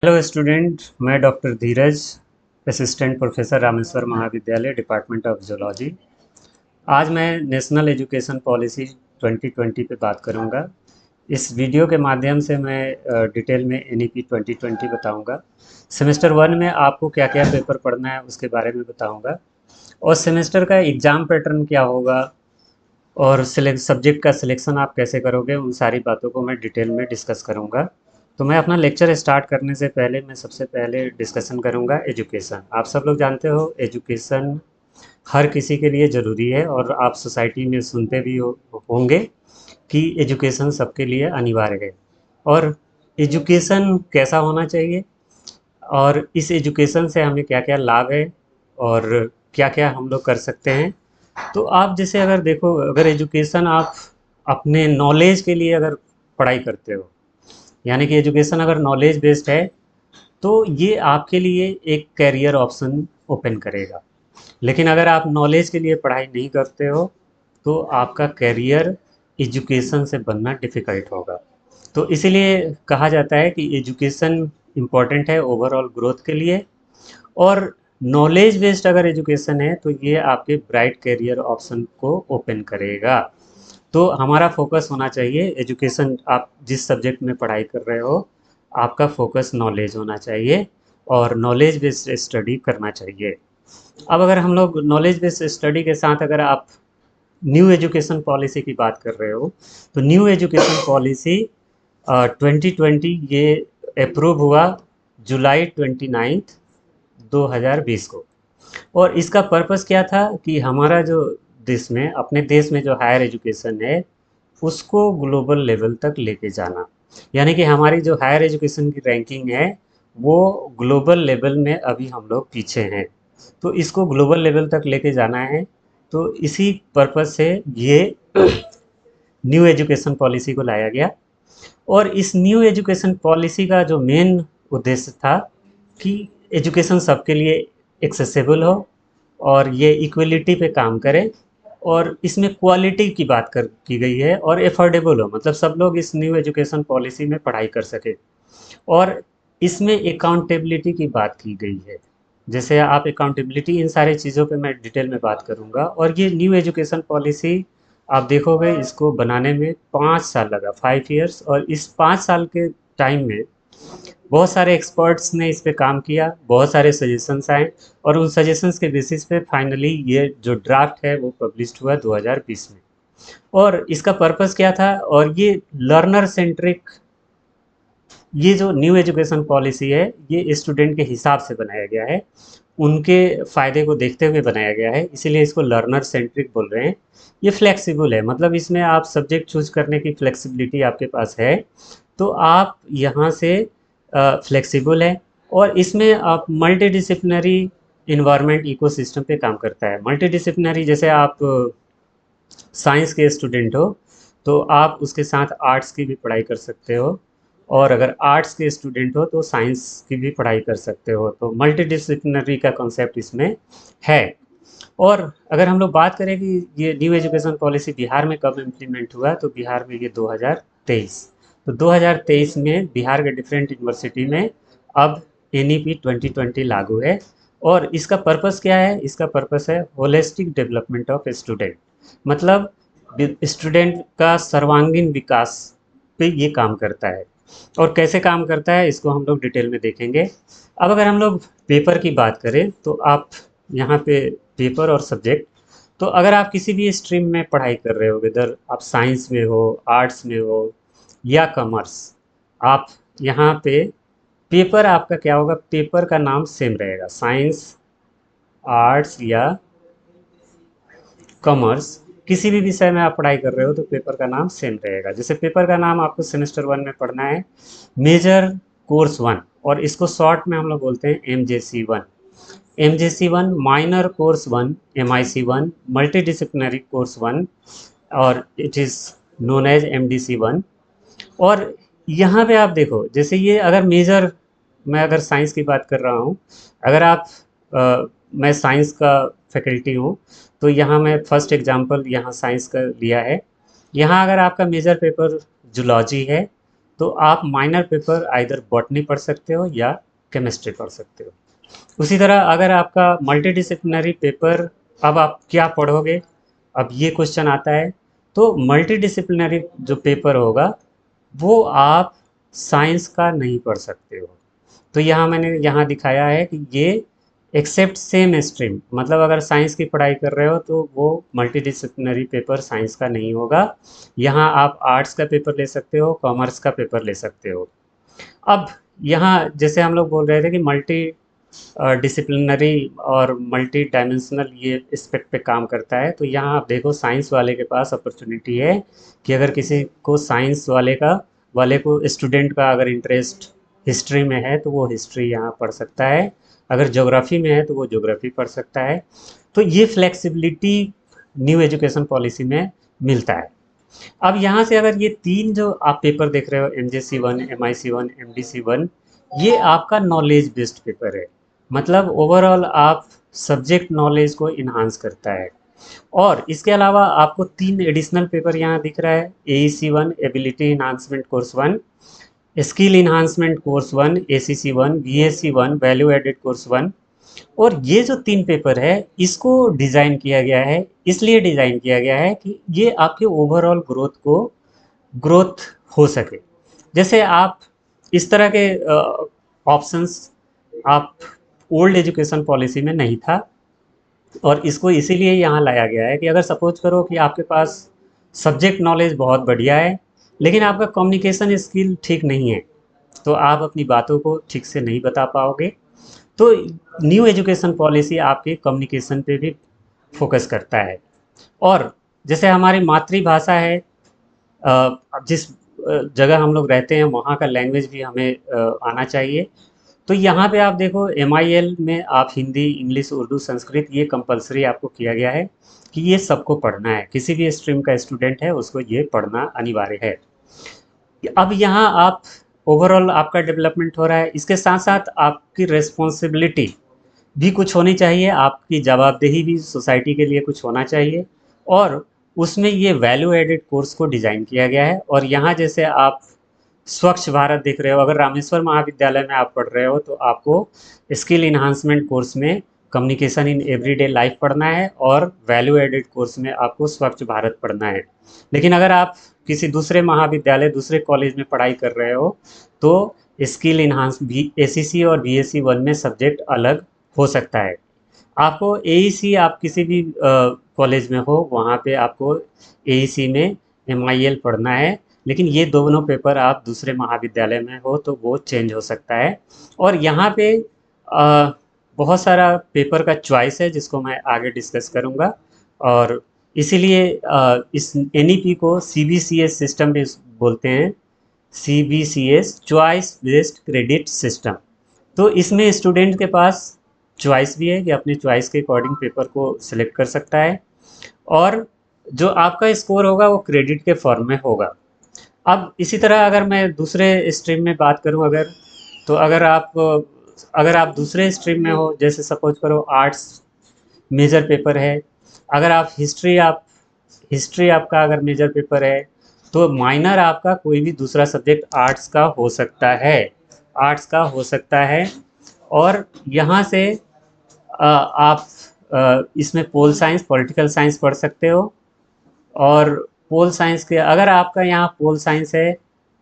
Hello student, मैं doctor धीरज, assistant professor Rameshwar महाविद्यालय, department of zoology. आज मैं नेशनल एजुकेशन पॉलिसी 2020 पे बात करूंगा। इस वीडियो के माध्यम से मैं डिटेल में एनईपी 2020 बताऊंगा। सेमेस्टर 1 में आपको क्या क्या पेपर पढ़ना है उसके बारे में बताऊंगा, और सेमेस्टर का एग्ज़ाम पैटर्न क्या होगा, और सब्जेक्ट का सिलेक्शन आप कैसे करोगे, उन सारी बातों को मैं डिटेल में डिस्कस करूंगा। तो मैं अपना लेक्चर स्टार्ट करने से पहले मैं सबसे पहले डिस्कशन करूंगा एजुकेशन। आप सब लोग जानते हो एजुकेशन हर किसी के लिए ज़रूरी है, और आप सोसाइटी में सुनते भी होंगे कि एजुकेशन सबके लिए अनिवार्य है। और एजुकेशन कैसा होना चाहिए, और इस एजुकेशन से हमें क्या क्या लाभ है, और क्या क्या हम लोग कर सकते हैं। तो आप जैसे अगर देखो, अगर एजुकेशन आप अपने नॉलेज के लिए अगर पढ़ाई करते हो, यानी कि एजुकेशन अगर नॉलेज बेस्ड है, तो ये आपके लिए एक कैरियर ऑप्शन ओपन करेगा। लेकिन अगर आप नॉलेज के लिए पढ़ाई नहीं करते हो, तो आपका कैरियर एजुकेशन से बनना डिफ़िकल्ट होगा। तो इसीलिए कहा जाता है कि एजुकेशन इम्पॉर्टेंट है ओवरऑल ग्रोथ के लिए। और नॉलेज बेस्ड अगर एजुकेशन है तो ये आपके ब्राइट करियर ऑप्शन को ओपन करेगा। तो हमारा फोकस होना चाहिए एजुकेशन, आप जिस सब्जेक्ट में पढ़ाई कर रहे हो आपका फोकस नॉलेज होना चाहिए, और नॉलेज बेस्ड स्टडी करना चाहिए। अब अगर हम लोग नॉलेज बेस्ड स्टडी के साथ अगर आप न्यू एजुकेशन पॉलिसी की बात कर रहे हो, तो न्यू एजुकेशन पॉलिसी 2020 ये अप्रूव हुआ जुलाई 29 2020 को। और इसका पर्पस क्या था कि हमारा जो देश में, अपने देश में जो हायर एजुकेशन है उसको ग्लोबल लेवल तक लेके जाना। यानी कि हमारी जो हायर एजुकेशन की रैंकिंग है वो ग्लोबल लेवल में अभी हम लोग पीछे हैं, तो इसको ग्लोबल लेवल तक लेके जाना है। तो इसी पर्पस से ये न्यू एजुकेशन पॉलिसी को लाया गया। और इस न्यू एजुकेशन पॉलिसी का जो मेन उद्देश्य था कि एजुकेशन सबके लिए एक्सेसिबल हो, और ये इक्वलिटी पे काम करे, और इसमें क्वालिटी की बात कर की गई है, और एफोर्डेबल हो, मतलब सब लोग इस न्यू एजुकेशन पॉलिसी में पढ़ाई कर सके। और इसमें अकाउंटेबिलिटी की बात की गई है। जैसे आप अकाउंटेबिलिटी, इन सारी चीज़ों पे मैं डिटेल में बात करूँगा। और ये न्यू एजुकेशन पॉलिसी आप देखोगे इसको बनाने में 5 साल लगा, 5 ईयर्स। और इस 5 साल के टाइम में बहुत सारे एक्सपर्ट्स ने इस पे काम किया, बहुत सारे सजेशंस आए, और उन सजेशंस के बेसिस पे फाइनली ये जो ड्राफ्ट है वो पब्लिश हुआ 2020 में। और इसका पर्पस क्या था, और ये लर्नर सेंट्रिक, ये जो न्यू एजुकेशन पॉलिसी है ये स्टूडेंट के हिसाब से बनाया गया है, उनके फ़ायदे को देखते हुए बनाया गया है, इसीलिए इसको लर्नर सेंट्रिक बोल रहे हैं। ये फ्लेक्सिबल है, मतलब इसमें आप सब्जेक्ट चूज करने की फ्लेक्सिबिलिटी आपके पास है। तो आप यहाँ से फ्लेक्सिबल है। और इसमें आप मल्टी डिसिप्लिनरी इन्वायरमेंट इकोसिस्टम पे काम करता है। मल्टी डिसिप्लिनरी, जैसे आप साइंस के स्टूडेंट हो तो आप उसके साथ आर्ट्स की भी पढ़ाई कर सकते हो, और अगर आर्ट्स के स्टूडेंट हो तो साइंस की भी पढ़ाई कर सकते हो। तो मल्टी डिसिप्लिनरी का कॉन्सेप्ट इसमें है। और अगर हम लोग बात करें कि ये न्यू एजुकेशन पॉलिसी बिहार में कब इम्प्लीमेंट हुआ, तो बिहार में ये 2023। तो 2023 में बिहार के डिफरेंट यूनिवर्सिटी में अब एनईपी 2020 लागू है। और इसका पर्पस क्या है, इसका पर्पस है होलिस्टिक डेवलपमेंट ऑफ स्टूडेंट, मतलब स्टूडेंट का सर्वांगीण विकास पे ये काम करता है। और कैसे काम करता है इसको हम लोग डिटेल में देखेंगे। अब अगर हम लोग पेपर की बात करें तो आप यहाँ पे पेपर और सब्जेक्ट, तो अगर आप किसी भी स्ट्रीम में पढ़ाई कर रहे हो, इधर आप साइंस में हो, आर्ट्स में हो या कॉमर्स, आप यहाँ पे पेपर आपका क्या होगा, पेपर का नाम सेम रहेगा, साइंस, आर्ट्स या कॉमर्स, किसी भी विषय में आप पढ़ाई कर रहे हो तो पेपर का नाम सेम रहेगा। जैसे पेपर का नाम आपको सेमेस्टर 1 में पढ़ना है मेजर कोर्स 1, और इसको शॉर्ट में हम लोग बोलते हैं MJC 1। MJC 1 minor course 1, MIC 1 multi disciplinary course 1, और it is known as MDC 1। और यहाँ पे आप देखो, जैसे ये अगर मेजर, मैं अगर साइंस की बात कर रहा हूँ, अगर आप मैं साइंस का फैकल्टी हूँ, तो यहाँ मैं फर्स्ट एग्जांपल यहाँ साइंस का लिया है। यहाँ अगर आपका मेजर पेपर जूलॉजी है तो आप माइनर पेपर आइदर बॉटनी पढ़ सकते हो या केमिस्ट्री पढ़ सकते हो। उसी तरह अगर आपका मल्टीडिसिप्लिनरी पेपर, अब आप क्या पढ़ोगे, अब ये क्वेश्चन आता है। तो मल्टीडिसिप्लिनरी जो पेपर होगा वो आप साइंस का नहीं पढ़ सकते हो। तो यहाँ मैंने यहाँ दिखाया है कि ये एक्सेप्ट सेम स्ट्रीम, मतलब अगर साइंस की पढ़ाई कर रहे हो तो वो मल्टीडिसिप्लिनरी पेपर साइंस का नहीं होगा। यहाँ आप आर्ट्स का पेपर ले सकते हो, कॉमर्स का पेपर ले सकते हो। अब यहाँ जैसे हम लोग बोल रहे थे कि मल्टी डिसिप्लिनरी और मल्टी डायमेंशनल ये एस्पेक्ट पे काम करता है, तो यहाँ आप देखो साइंस वाले के पास अपॉर्चुनिटी है कि अगर किसी को साइंस वाले को स्टूडेंट का अगर इंटरेस्ट हिस्ट्री में है तो वो हिस्ट्री यहाँ पढ़ सकता है, अगर ज्योग्राफी में है तो वो ज्योग्राफी पढ़ सकता है। तो ये फ्लेक्सिबिलिटी न्यू एजुकेशन पॉलिसी में मिलता है। अब यहाँ से अगर ये तीन जो आप पेपर देख रहे हो, MJC1, MIC1, MDC1, ये आपका नॉलेज बेस्ड पेपर है। मतलब ओवरऑल आप सब्जेक्ट नॉलेज को इन्हांस करता है। और इसके अलावा आपको तीन एडिशनल पेपर यहाँ दिख रहा है, AEC1 ability enhancement course 1, skill enhancement course 1 ACC1, VAC1 value added course 1। और ये जो तीन पेपर है इसको डिज़ाइन किया गया है, इसलिए डिज़ाइन किया गया है कि ये आपके ओवरऑल ग्रोथ हो सके। जैसे आप इस तरह के ऑप्शंस आप ओल्ड एजुकेशन पॉलिसी में नहीं था, और इसको इसीलिए यहाँ लाया गया है कि अगर सपोज करो कि आपके पास सब्जेक्ट नॉलेज बहुत बढ़िया है लेकिन आपका कम्युनिकेशन स्किल ठीक नहीं है, तो आप अपनी बातों को ठीक से नहीं बता पाओगे। तो न्यू एजुकेशन पॉलिसी आपके कम्युनिकेशन पे भी फोकस करता है। और जैसे हमारी मातृभाषा है, अब जिस जगह हम लोग रहते हैं वहाँ का लैंग्वेज भी हमें आना चाहिए। तो यहाँ पे आप देखो MIL में आप हिंदी, इंग्लिश, उर्दू, संस्कृत ये कंपलसरी आपको किया गया है कि ये सबको पढ़ना है, किसी भी स्ट्रीम का स्टूडेंट है उसको ये पढ़ना अनिवार्य है। अब यहाँ आप ओवरऑल आपका डेवलपमेंट हो रहा है, इसके साथ साथ आपकी रिस्पॉन्सिबिलिटी भी कुछ होनी चाहिए, आपकी जवाबदेही भी सोसाइटी के लिए कुछ होना चाहिए। और उसमें ये वैल्यू एडेड कोर्स को डिज़ाइन किया गया है। और यहाँ जैसे आप स्वच्छ भारत देख रहे हो, अगर रामेश्वर महाविद्यालय में आप पढ़ रहे हो तो आपको स्किल इन्हांसमेंट कोर्स में कम्युनिकेशन इन एवरीडे लाइफ पढ़ना है और वैल्यू एडेड कोर्स में आपको स्वच्छ भारत पढ़ना है। लेकिन अगर आप किसी दूसरे महाविद्यालय, दूसरे कॉलेज में पढ़ाई कर रहे हो तो स्किल इन्हांस ACC और VAC1 में सब्जेक्ट अलग हो सकता है। आपको AEC, आप किसी भी कॉलेज में हो वहाँ पे आपको AEC में MIL पढ़ना है, लेकिन ये दोनों पेपर आप दूसरे महाविद्यालय में हो तो वो चेंज हो सकता है। और यहाँ पे बहुत सारा पेपर का चॉइस है जिसको मैं आगे डिस्कस करूँगा। और इसीलिए इस NEP को CBCS सिस्टम भी बोलते हैं, CBCS choice based credit system. तो इसमें स्टूडेंट के पास चॉइस भी है कि अपने चॉइस के अकॉर्डिंग पेपर को सिलेक्ट कर सकता है, और जो आपका स्कोर होगा वो क्रेडिट के फॉर्म में होगा। अब इसी तरह अगर मैं दूसरे स्ट्रीम में बात करूं, तो अगर आप दूसरे स्ट्रीम में हो, जैसे सपोज करो आर्ट्स मेजर पेपर है, अगर आप हिस्ट्री आपका अगर मेजर पेपर है तो माइनर आपका कोई भी दूसरा सब्जेक्ट आर्ट्स का हो सकता है। और यहाँ से आप इसमें पोल साइंस, पॉलिटिकल साइंस पढ़ सकते हो। और पोल साइंस के अगर आपका यहाँ पोल साइंस है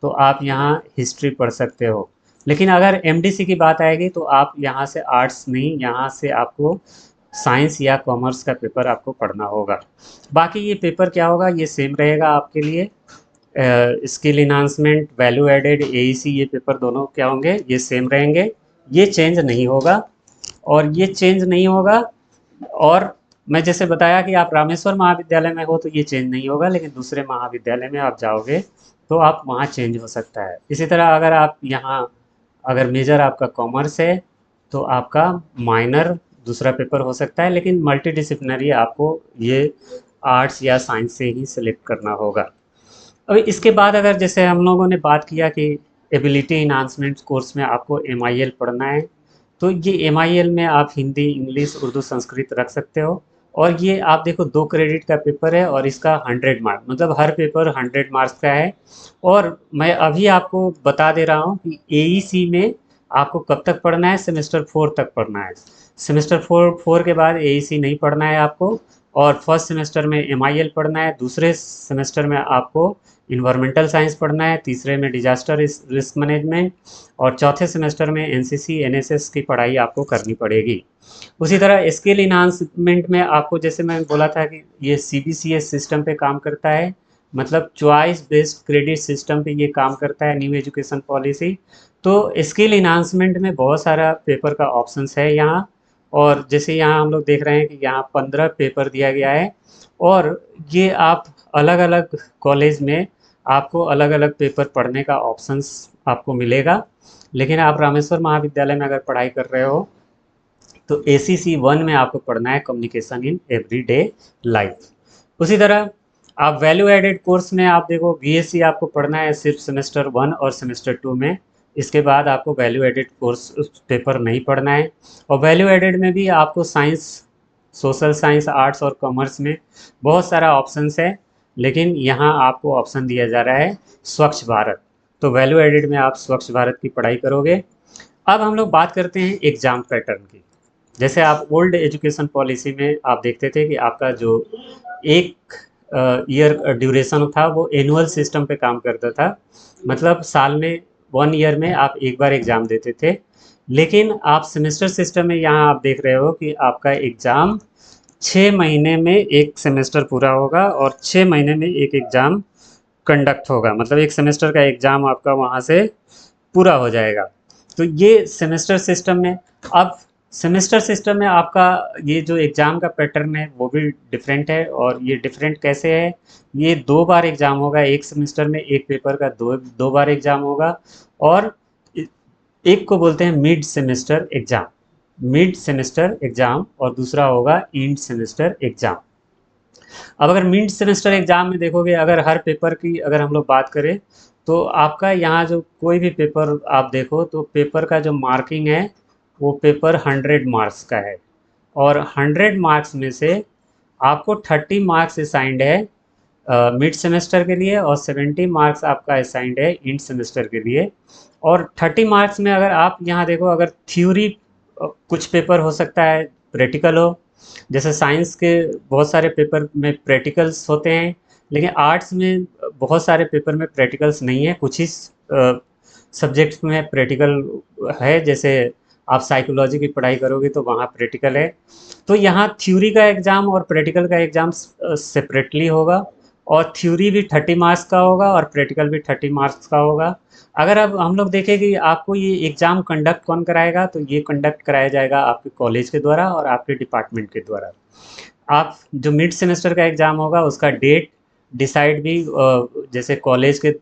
तो आप यहाँ हिस्ट्री पढ़ सकते हो। लेकिन अगर MDC की बात आएगी तो आप यहाँ से आर्ट्स नहीं, यहाँ से आपको साइंस या कॉमर्स का पेपर आपको पढ़ना होगा। बाकी ये पेपर क्या होगा, ये सेम रहेगा आपके लिए। Skill enhancement, value added, AEC, ये पेपर दोनों क्या होंगे, ये सेम रहेंगे, ये चेंज नहीं होगा। और मैं जैसे बताया कि आप रामेश्वर महाविद्यालय में हो तो ये चेंज नहीं होगा, लेकिन दूसरे महाविद्यालय में आप जाओगे तो आप वहाँ चेंज हो सकता है। इसी तरह अगर आप यहाँ अगर मेजर आपका कॉमर्स है तो आपका माइनर दूसरा पेपर हो सकता है, लेकिन मल्टीडिसिप्लिनरी आपको ये आर्ट्स या साइंस से ही सिलेक्ट करना होगा। अभी इसके बाद अगर जैसे हम लोगों ने बात किया कि एबिलिटी इन्हांसमेंट कोर्स में आपको MIL पढ़ना है, तो ये MIL में आप हिंदी, इंग्लिश, उर्दू, संस्कृत रख सकते हो। और ये आप देखो 2 क्रेडिट का पेपर है और इसका 100 मार्क, मतलब हर पेपर 100 मार्क्स का है। और मैं अभी आपको बता दे रहा हूँ कि एईसी में आपको कब तक पढ़ना है, सेमेस्टर 4 तक पढ़ना है। सेमेस्टर 4 के बाद एईसी नहीं पढ़ना है आपको। और फर्स्ट सेमेस्टर में एमआईएल पढ़ना है, दूसरे सेमेस्टर में आपको इन्वायरमेंटल साइंस पढ़ना है, तीसरे में डिजास्टर रिस्क मैनेजमेंट, और चौथे सेमेस्टर में एनसीसी एनएसएस की पढ़ाई आपको करनी पड़ेगी। उसी तरह स्किल इन्हांसमेंट में आपको, जैसे मैं बोला था कि ये सीबीसीएस सिस्टम पे काम करता है, मतलब चॉइस बेस्ड क्रेडिट सिस्टम पे ये काम करता है न्यू एजुकेशन पॉलिसी। तो स्किल इन्हांसमेंट में बहुत सारा पेपर का ऑप्शंस है यहाँ। और जैसे यहाँ हम लोग देख रहे हैं कि यहाँ 15 पेपर दिया गया है, और ये आप अलग अलग कॉलेज में आपको अलग अलग पेपर पढ़ने का ऑप्शंस आपको मिलेगा। लेकिन आप रामेश्वर महाविद्यालय में अगर पढ़ाई कर रहे हो तो एसीसी 1 में आपको पढ़ना है कम्युनिकेशन इन एवरीडे लाइफ। उसी तरह आप वैल्यू एडेड कोर्स में आप देखो बीएससी आपको पढ़ना है सिर्फ सेमेस्टर 1 और सेमेस्टर 2 में। इसके बाद आपको वैल्यू एडेड कोर्स पेपर नहीं पढ़ना है। और वैल्यू एडेड में भी आपको साइंस, सोशल साइंस, आर्ट्स और कॉमर्स में बहुत सारा ऑप्शंस है। लेकिन यहाँ आपको ऑप्शन दिया जा रहा है स्वच्छ भारत। तो वैल्यू एडेड में आप स्वच्छ भारत की पढ़ाई करोगे। अब हम लोग बात करते हैं एग्ज़ाम पैटर्न की। जैसे आप ओल्ड एजुकेशन पॉलिसी में आप देखते थे कि आपका जो एक ईयर ड्यूरेशन था वो एनुअल सिस्टम पे काम करता था, मतलब साल में 1 ईयर में आप एक बार एग्ज़ाम देते थे। लेकिन आप सेमेस्टर सिस्टम में यहाँ आप देख रहे हो कि आपका एग्ज़ाम 6 महीने में एक सेमेस्टर पूरा होगा और 6 महीने में एक एग्ज़ाम कंडक्ट होगा, मतलब एक सेमेस्टर का एग्ज़ाम आपका वहाँ से पूरा हो जाएगा। तो ये सेमेस्टर सिस्टम में। अब सेमेस्टर सिस्टम में आपका ये जो एग्ज़ाम का पैटर्न है वो भी डिफरेंट है। और ये डिफरेंट कैसे है, ये 2 बार एग्ज़ाम होगा एक सेमेस्टर में, एक पेपर का दो बार एग्ज़ाम होगा। और एक को बोलते हैं mid semester exam, mid semester exam, और दूसरा होगा एंड सेमेस्टर एग्ज़ाम। अब अगर मिड सेमेस्टर एग्ज़ाम में देखोगे, अगर हर पेपर की अगर हम लोग बात करें तो आपका यहाँ जो कोई भी पेपर आप देखो तो पेपर का जो मार्किंग है वो पेपर 100 मार्क्स का है। और 100 मार्क्स में से आपको 30 मार्क्स असाइंड है मिड सेमेस्टर के लिए, और 70 मार्क्स आपका असाइंड है इंड सेमेस्टर के लिए। और 30 मार्क्स में अगर आप यहाँ देखो, अगर थ्योरी कुछ पेपर हो सकता है प्रैक्टिकल हो, जैसे साइंस के बहुत सारे पेपर में प्रैक्टिकल्स होते हैं। लेकिन आर्ट्स में बहुत सारे पेपर में प्रैक्टिकल्स नहीं है, कुछ ही सब्जेक्ट्स में प्रैक्टिकल है। जैसे आप साइकोलॉजी की पढ़ाई करोगे तो वहाँ प्रैक्टिकल है। तो यहाँ थ्योरी का एग्ज़ाम और प्रैक्टिकल का एग्ज़ाम सेपरेटली होगा। और थ्योरी भी 30 मार्क्स का होगा और प्रैक्टिकल भी 30 मार्क्स का होगा। अगर अब हम लोग देखें कि आपको ये एग्ज़ाम कंडक्ट कौन कराएगा, तो ये कंडक्ट कराया जाएगा आपके कॉलेज के द्वारा और आपके डिपार्टमेंट के द्वारा। आप जो मिड सेमेस्टर का एग्ज़ाम होगा उसका डेट डिसाइड भी जैसे कॉलेज के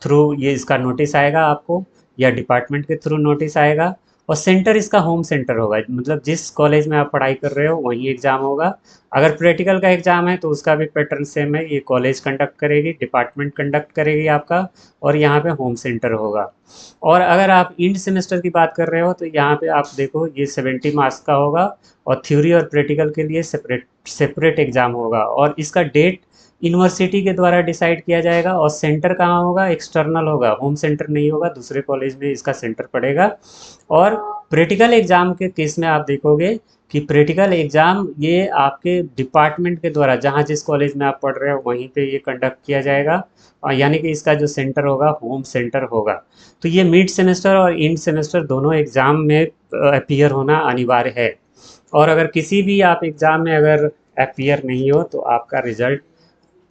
थ्रू ये इसका नोटिस आएगा आपको, या डिपार्टमेंट के थ्रू नोटिस आएगा। और सेंटर इसका होम सेंटर होगा, मतलब जिस कॉलेज में आप पढ़ाई कर रहे हो वहीं एग्ज़ाम होगा। अगर प्रैक्टिकल का एग्ज़ाम है तो उसका भी पैटर्न सेम है, ये कॉलेज कंडक्ट करेगी, डिपार्टमेंट कंडक्ट करेगी आपका, और यहाँ पे होम सेंटर होगा। और अगर आप इंड सेमेस्टर की बात कर रहे हो तो यहाँ पे आप देखो ये 70 मार्क्स का होगा, और थ्योरी और प्रैक्टिकल के लिए सेपरेट सेपरेट एग्ज़ाम होगा। और इसका डेट यूनिवर्सिटी के द्वारा डिसाइड किया जाएगा। और सेंटर कहाँ होगा, एक्सटर्नल होगा, होम सेंटर नहीं होगा, दूसरे कॉलेज में इसका सेंटर पड़ेगा। और प्रैक्टिकल एग्ज़ाम के केस में आप देखोगे कि प्रैक्टिकल एग्ज़ाम ये आपके डिपार्टमेंट के द्वारा, जहाँ जिस कॉलेज में आप पढ़ रहे हो वहीं पे ये कंडक्ट किया जाएगा, और यानी कि इसका जो सेंटर होगा होम सेंटर होगा। तो ये मिड सेमेस्टर और एंड सेमेस्टर दोनों एग्ज़ाम में अपीयर होना अनिवार्य है। और अगर किसी भी आप एग्ज़ाम में अगर अपीयर नहीं हो तो आपका रिज़ल्ट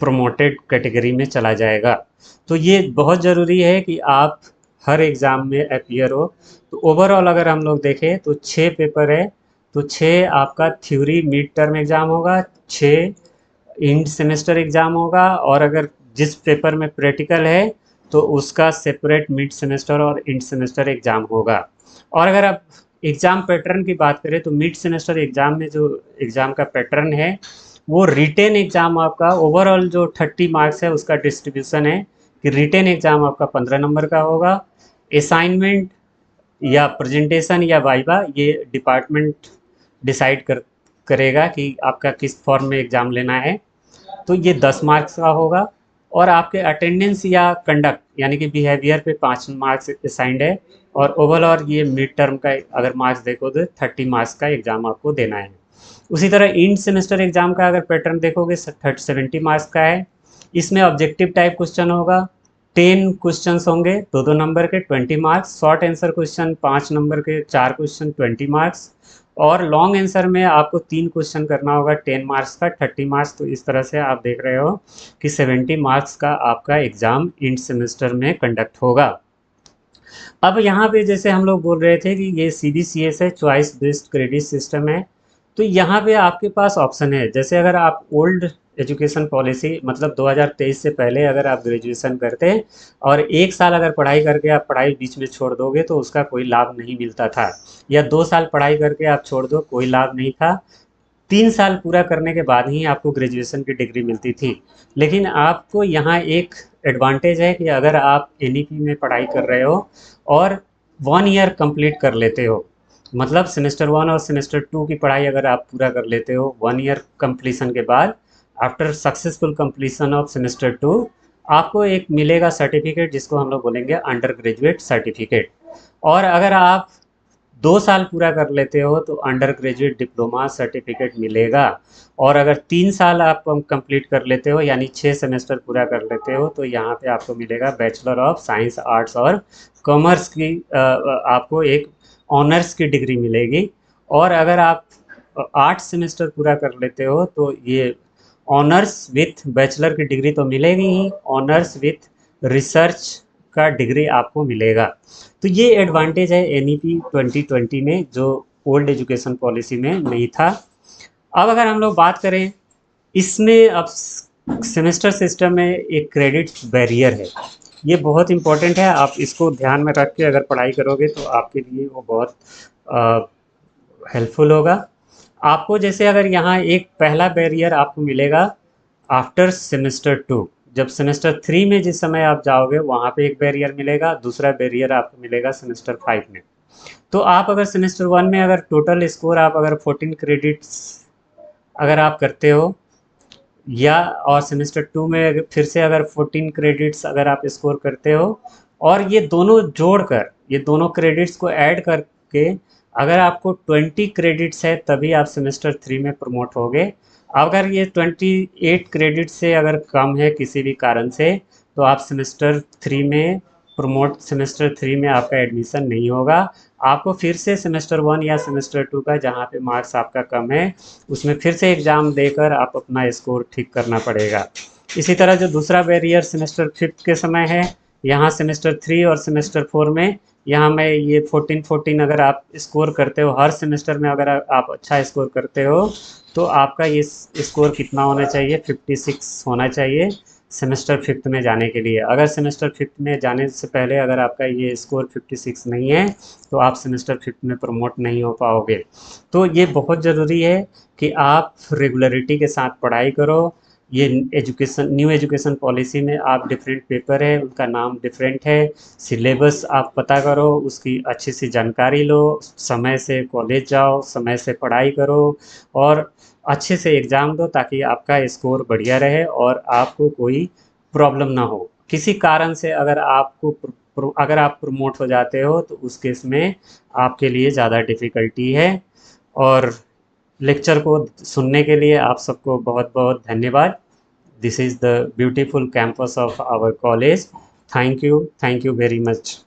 प्रोमोटेड कैटेगरी में चला जाएगा। तो ये बहुत ज़रूरी है कि आप हर एग्ज़ाम में अपीयर हो। तो ओवरऑल अगर हम लोग देखें तो 6 पेपर है, तो 6 आपका थ्योरी मिड टर्म एग्ज़ाम होगा, 6 एंड सेमेस्टर एग्ज़ाम होगा, और अगर जिस पेपर में प्रैक्टिकल है तो उसका सेपरेट मिड सेमेस्टर और एंड सेमेस्टर एग्ज़ाम होगा। और अगर आप एग्ज़ाम पैटर्न की बात करें तो मिड सेमेस्टर एग्ज़ाम में जो एग्ज़ाम का पैटर्न है वो रिटेन एग्ज़ाम आपका ओवरऑल जो 30 मार्क्स है उसका डिस्ट्रीब्यूशन है कि रिटेन एग्ज़ाम आपका 15 नंबर का होगा। असाइनमेंट या प्रेजेंटेशन या वाइवा ये डिपार्टमेंट डिसाइड करेगा कि आपका किस फॉर्म में एग्ज़ाम लेना है, तो ये 10 मार्क्स का होगा। और आपके अटेंडेंस या कंडक्ट यानी कि बिहेवियर पे 5 मार्क्स असाइंड है। और ओवरऑल ये मिड टर्म का अगर मार्क्स देखो तो 30 मार्क्स का एग्ज़ाम आपको देना है। उसी तरह इंड सेमेस्टर एग्ज़ाम का अगर पैटर्न देखोगे 70 मार्क्स का है। इसमें ऑब्जेक्टिव टाइप क्वेश्चन होगा, 10 क्वेश्चंस होंगे 2-2 नंबर के 20 marks, short answer question 5 number के 4 क्वेश्चन 20 मार्क्स, और लॉन्ग आंसर में आपको 3 क्वेश्चन करना होगा 10 मार्क्स का 30 मार्क्स। तो इस तरह से आप देख रहे हो कि 70 मार्क्स का आपका एग्ज़ाम इंड सेमेस्टर में कंडक्ट होगा। अब यहाँ पे जैसे हम लोग बोल रहे थे कि ये CBCS है, चॉइस बेस्ड क्रेडिट सिस्टम है। तो यहाँ पे आपके पास ऑप्शन है, जैसे अगर आप ओल्ड एजुकेशन पॉलिसी मतलब 2023 से पहले अगर आप ग्रेजुएशन करते हैं और 1 साल अगर पढ़ाई करके आप पढ़ाई बीच में छोड़ दोगे तो उसका कोई लाभ नहीं मिलता था, या 2 साल पढ़ाई करके आप छोड़ दो कोई लाभ नहीं था, 3 साल पूरा करने के बाद ही आपको ग्रेजुएशन की डिग्री मिलती थी। लेकिन आपको यहाँ एक एडवांटेज है कि अगर आप NEP में पढ़ाई कर रहे हो और 1 ईयर कंप्लीट कर लेते हो, मतलब सेमेस्टर 1 और सेमेस्टर 2 की पढ़ाई अगर आप पूरा कर लेते हो 1 ईयर कंप्लीशन के बाद, after successful completion of semester 2 आपको एक मिलेगा सर्टिफिकेट जिसको हम लोग बोलेंगे अंडर ग्रेजुएट सर्टिफिकेट। और अगर आप 2 साल पूरा कर लेते हो तो अंडर ग्रेजुएट डिप्लोमा सर्टिफिकेट मिलेगा। और अगर 3 साल आप कंप्लीट कर लेते हो यानी 6 सेमेस्टर पूरा कर लेते हो तो यहाँ पे आपको मिलेगा बैचलर ऑफ साइंस आर्ट्स और कॉमर्स की आपको एक ऑनर्स की डिग्री मिलेगी। और अगर आप 8 सेमेस्टर पूरा कर लेते हो तो ये ऑनर्स विथ बैचलर की डिग्री तो मिलेगी ही, ऑनर्स विथ रिसर्च का डिग्री आपको मिलेगा। तो ये एडवांटेज है NEP 2020 में जो ओल्ड एजुकेशन पॉलिसी में नहीं था। अब अगर हम लोग बात करें इसमें, अब सेमेस्टर सिस्टम में एक क्रेडिट बैरियर है, ये बहुत इंपॉर्टेंट है। आप इसको ध्यान में रख के अगर पढ़ाई करोगे तो आपके लिए वो बहुत हेल्पफुल होगा। आपको जैसे अगर यहाँ एक पहला बैरियर आपको मिलेगा आफ्टर सेमेस्टर 2, जब सेमेस्टर 3 में जिस समय आप जाओगे वहाँ पे एक बैरियर मिलेगा, दूसरा बैरियर आपको मिलेगा सेमेस्टर 5 में। तो आप अगर सेमेस्टर 1 में अगर टोटल स्कोर आप अगर 14 क्रेडिट्स अगर आप करते हो, या और सेमेस्टर 2 में फिर से अगर 14 क्रेडिट्स अगर आप स्कोर करते हो, और ये दोनों जोड़कर ये दोनों क्रेडिट्स को ऐड करके अगर आपको 20 क्रेडिट्स है तभी आप सेमेस्टर 3 में प्रमोट होगे। अगर ये 28 क्रेडिट से अगर कम है किसी भी कारण से तो आप सेमेस्टर 3 में सेमेस्टर 3 में आपका एडमिशन नहीं होगा। आपको फिर से सेमेस्टर 1 या सेमेस्टर 2 का जहाँ पे मार्क्स आपका कम है उसमें फिर से एग्ज़ाम देकर आप अपना स्कोर ठीक करना पड़ेगा। इसी तरह जो दूसरा बैरियर सेमेस्टर 5 के समय है, यहाँ सेमेस्टर 3 और सेमेस्टर 4 में यहाँ में ये 14 अगर आप स्कोर करते हो हर सेमेस्टर में, अगर आप अच्छा स्कोर करते हो तो आपका ये स्कोर कितना होना चाहिए, 56 होना चाहिए सेमेस्टर 5 में जाने के लिए। अगर सेमेस्टर 5 में जाने से पहले अगर आपका ये स्कोर 56 नहीं है तो आप सेमेस्टर 5 में प्रमोट नहीं हो पाओगे। तो ये बहुत ज़रूरी है कि आप रेगुलरिटी के साथ पढ़ाई करो। ये न्यू एजुकेशन पॉलिसी में आप डिफरेंट पेपर है उनका नाम डिफरेंट है, सिलेबस आप पता करो, उसकी अच्छी सी जानकारी लो, समय से कॉलेज जाओ, समय से पढ़ाई करो और अच्छे से एग्ज़ाम दो ताकि आपका स्कोर बढ़िया रहे और आपको कोई प्रॉब्लम ना हो। किसी कारण से अगर अगर आप प्रमोट हो जाते हो तो उस केस में आपके लिए ज़्यादा डिफ़िकल्टी है। और लेक्चर को सुनने के लिए आप सबको बहुत बहुत धन्यवाद। This is the beautiful campus of our college. Thank you very much.